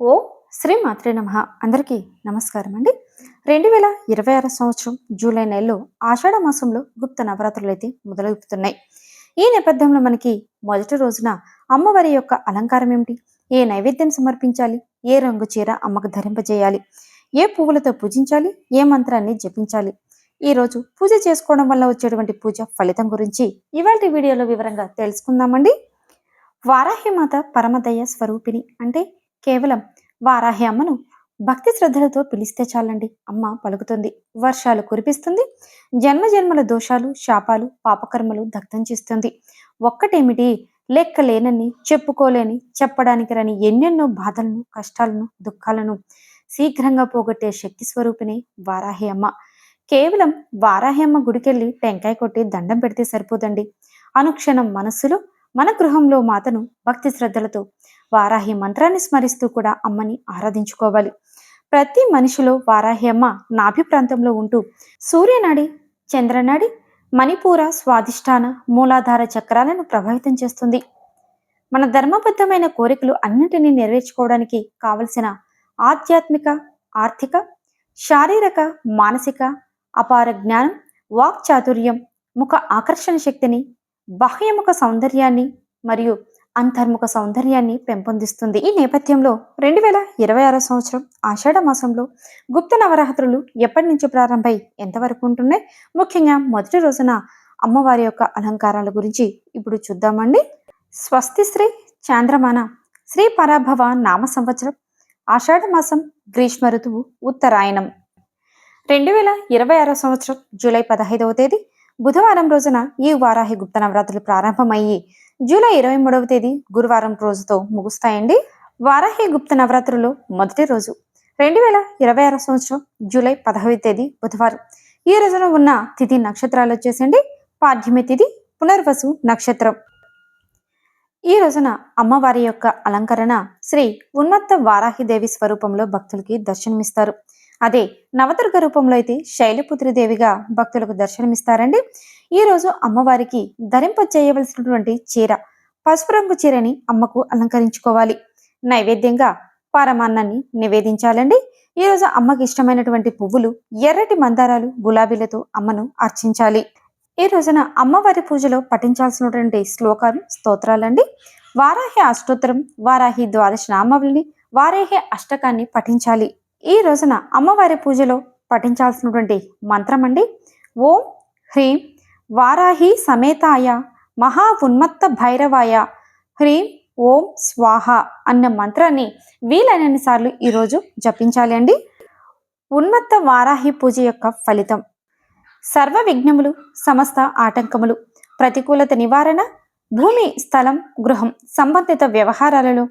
ఓ శ్రీ మాత్రే నమః. అందరికీ నమస్కారం అండి. 2026 సంవత్సరం జూలై నెలలో ఆషాఢ మాసంలో గుప్త నవరాత్రులు అయితే మొదలవుతున్నాయి. ఈ నేపథ్యంలో మనకి మొదటి రోజున అమ్మవారి యొక్క అలంకారం ఏమిటి, ఏ నైవేద్యం సమర్పించాలి, ఏ రంగు చీర అమ్మకు ధరింపజేయాలి, ఏ పువ్వులతో పూజించాలి, ఏ మంత్రాన్ని జపించాలి, ఈ రోజు పూజ చేసుకోవడం వల్ల వచ్చేటువంటి పూజ ఫలితం గురించి ఇవాళ వీడియోలో వివరంగా తెలుసుకుందామండి. వారాహిమాత పరమదయ స్వరూపిణి అంటే కేవలం వారాహి అమ్మను భక్తి శ్రద్ధలతో పిలిస్తే చాలండి, అమ్మ పలుకుతుంది, వర్షాలు కురిపిస్తుంది, జన్మ జన్మల దోషాలు శాపాలు పాపకర్మలు దగ్ధం చేస్తుంది. ఒక్కటేమిటి, లెక్కలేనని చెప్పుకోలేని చెప్పడానికి రాని ఎన్నెన్నో బాధలను కష్టాలను దుఃఖాలను శీఘ్రంగా పోగొట్టే శక్తి స్వరూపిణి వారాహి అమ్మ. కేవలం వారాహి అమ్మ గుడికెళ్ళి టెంకాయ కొట్టి దండం పెడితే సరిపోదండి. అనుక్షణం మనస్సులో మన గృహంలో మాతను భక్తి శ్రద్ధలతో వారాహి మంత్రాన్ని స్మరిస్తూ కూడా అమ్మని ఆరాధించుకోవాలి. ప్రతి మనిషిలో వారాహి అమ్మ నాభి ప్రాంతంలో ఉంటూ సూర్యనాడి, చంద్రనాడి, మణిపూర, స్వాదిష్టాన, మూలాధార చక్రాలను ప్రభావితం చేస్తుంది. మన ధర్మబద్ధమైన కోరికలు అన్నింటినీ నెరవేర్చుకోవడానికి కావలసిన ఆధ్యాత్మిక, ఆర్థిక, శారీరక, మానసిక అపార జ్ఞానం, వాక్ చాతుర్యం, ముఖ ఆకర్షణ శక్తిని, బాహ్యముఖ సౌందర్యాన్ని మరియు అంతర్ముఖ సౌందర్యాన్ని పెంపొందిస్తుంది. ఈ నేపథ్యంలో 2026 సంవత్సరం ఆషాఢ మాసంలో గుప్త నవరాత్రులు ఎప్పటి నుంచి ప్రారంభమై ఎంతవరకు ఉంటున్నాయి, ముఖ్యంగా మొదటి రోజున అమ్మవారి యొక్క అలంకారాల గురించి ఇప్పుడు చూద్దామండి. స్వస్తి శ్రీ చాంద్రమాన శ్రీ పరాభవ నామ సంవత్సరం ఆషాఢ మాసం గ్రీష్మ ఋతువు ఉత్తరాయణం 2026 సంవత్సరం జూలై 15వ తేదీ బుధవారం రోజున ఈ వారాహి గుప్త నవరాత్రులు ప్రారంభమయ్యి జూలై 23వ తేదీ గురువారం రోజుతో ముగుస్తాయండి. వారాహి గుప్త నవరాత్రులు మొదటి రోజు 2026 సంవత్సరం జూలై 15వ తేదీ బుధవారం. ఈ రోజున ఉన్న తిథి నక్షత్రాలు వచ్చేసండి పాడ్యమి తిథి, పునర్వసు నక్షత్రం. ఈ రోజున అమ్మవారి యొక్క అలంకరణ శ్రీ ఉన్మత్త వారాహిదేవి స్వరూపంలో భక్తులకి దర్శనమిస్తారు. అదే నవదుర్గ రూపంలో అయితే శైలపుత్రి దేవిగా భక్తులకు దర్శనమిస్తారండి. ఈ రోజు అమ్మవారికి ధరింప చేయవలసినటువంటి చీర పసుపు రంగు చీరని అమ్మకు అలంకరించుకోవాలి. నైవేద్యంగా పరమాన్నాన్ని నివేదించాలండి. ఈ రోజు అమ్మకి ఇష్టమైనటువంటి పువ్వులు ఎర్రటి మందారాలు, గులాబీలతో అమ్మను అర్చించాలి. ఈ రోజున అమ్మవారి పూజలో పఠించాల్సినటువంటి శ్లోకాలు, స్తోత్రాలండి. వారాహి అష్టోత్తరం, వారాహి ద్వాదశ నామావళిని, వారాహి అష్టకాన్ని పఠించాలి. ఈ రోజున అమ్మవారి పూజలో పఠించాల్సినటువంటి మంత్రం అండి, ఓం హ్రీం వారాహి సమేతాయ మహా ఉన్మత్త భైరవాయ హ్రీం ఓం స్వాహ అన్న మంత్రాన్ని వీలైనన్ని సార్లు ఈరోజు జపించాలి అండి. ఉన్మత్త వారాహి పూజ యొక్క ఫలితం: సర్వ విఘ్నములు, సమస్త ఆటంకములు, ప్రతికూలత నివారణ, భూమి స్థలం గృహం సంబంధిత వ్యవహారాలలో,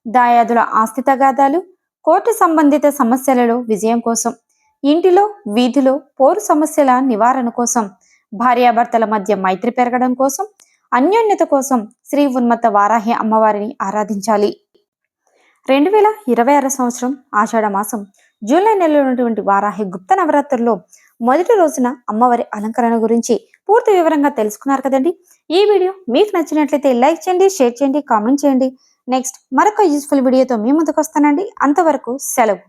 దాయాదుల ఆస్తి తగాదాలు, కోర్టు సంబంధిత సమస్యలలో విజయం కోసం, ఇంటిలో వీధిలో పోరు సమస్యల నివారణ కోసం, భార్యాభర్తల మధ్య మైత్రి పెరగడం కోసం, అన్యోన్యత కోసం శ్రీ ఉన్మత్త వారాహి అమ్మవారిని ఆరాధించాలి. 2026 సంవత్సరం ఆషాఢ మాసం జూలై నెలలో ఉన్నటువంటి వారాహి గుప్త నవరాత్రుల్లో మొదటి రోజున అమ్మవారి అలంకరణ గురించి పూర్తి వివరంగా తెలుసుకున్నారు కదండి. ఈ వీడియో మీకు నచ్చినట్లయితే లైక్ చేయండి, షేర్ చేయండి, కామెంట్ చేయండి. నెక్స్ట్ మరొక యూస్ఫుల్ వీడియోతో మీ ముందుకు వస్తానండి. అంతవరకు సెలవు.